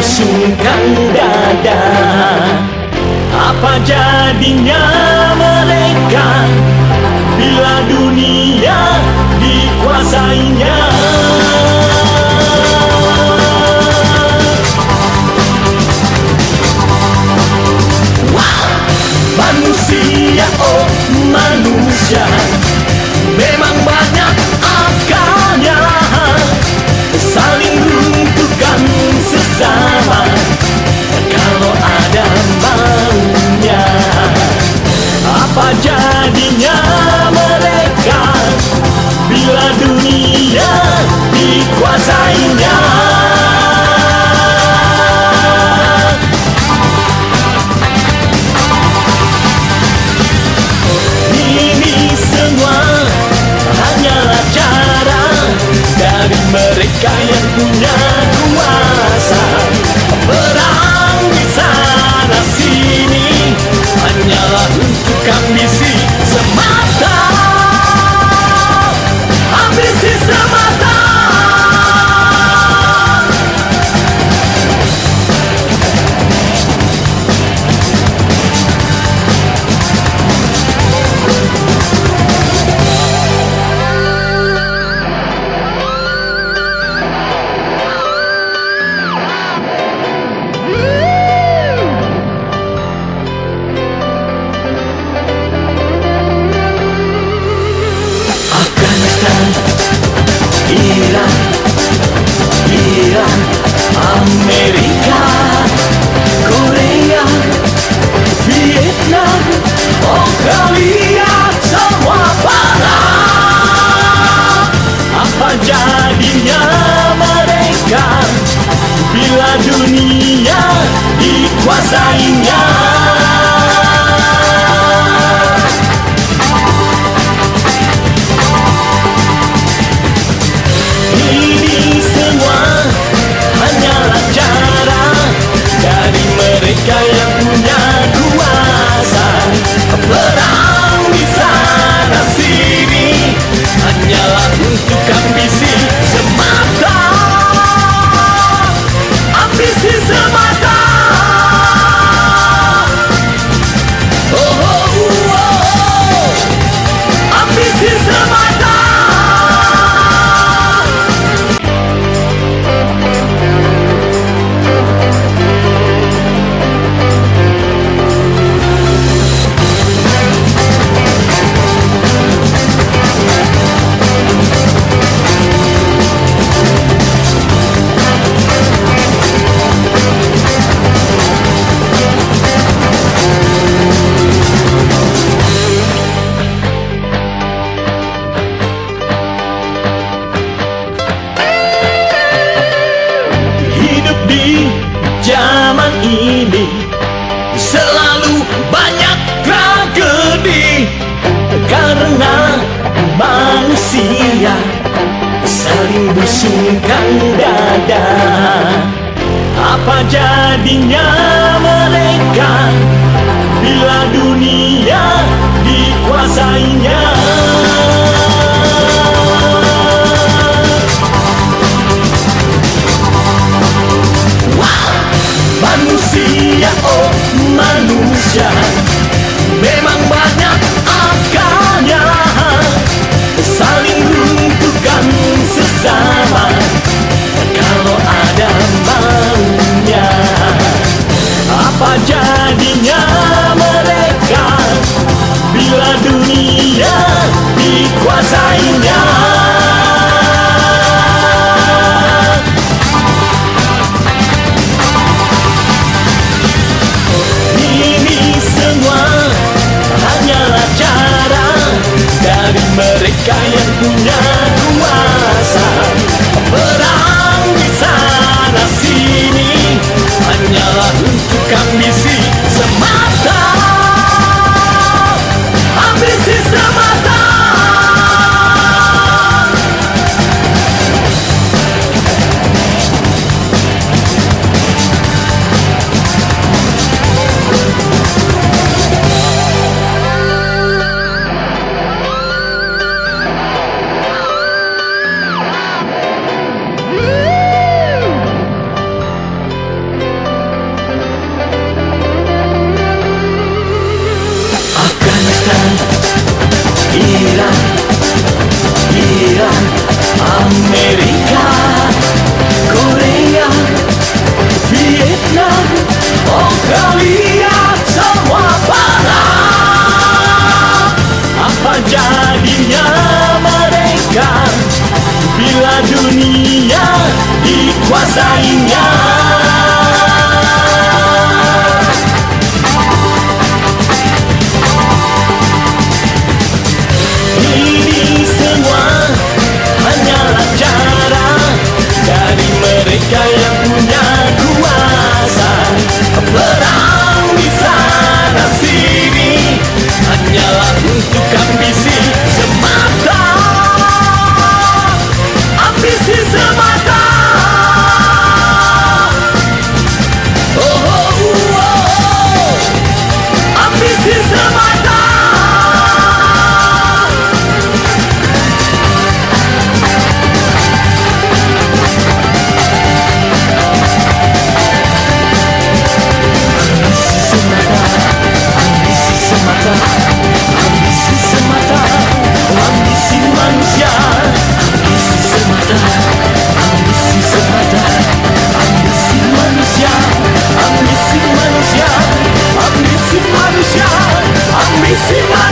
busungkan dada. Apa jadinya mereka bila dunia dikuasainya? Manusia, oh manusia, memang banyak akalnya, saling runtuhkan sesama kalau ada maunya. Apa jadinya mereka bila dunia dikuasainya? Mereka yang punya kuasa, perang di sana sini hanyalah untuk ambisi semata, ambisi semata. Iran, Amerika, Korea, Vietnam, Australia, semua perang. Apa jadinya mereka bila dunia dikuasainya? Mereka yang punya kuasa, perang di sana sini hanyalah untuk ambisi semata, ambisi semata. Oh, oh, oh, oh. Ambisi semata. Di zaman ini selalu banyak tragedi karena manusia saling busungkan dada. Apa jadinya mereka bila dunia dikuasainya? Manusia, oh manusia, memang banyak akalnya, saling runtuhkan sesama kalau ada maunya. Apa jadinya mereka bila dunia dikuasainya? Mereka yang punya kuasa, perang di sana sini hanyalah untuk ambisi semata, ambisi semata. bersaingnya. Ini semua hanyalah cara dari mereka yang punya kuasa. Perang di sana sini hanyalah untuk ambisi semata, ambisi semata. Oh, oh, oh, oh. Ambisi semata. Ambisi semata, ambisi manusia. Ambisi semata, ambisi semata, ambisi manusia. Ambisi manusia, ambisi manusia, ambisi manusia.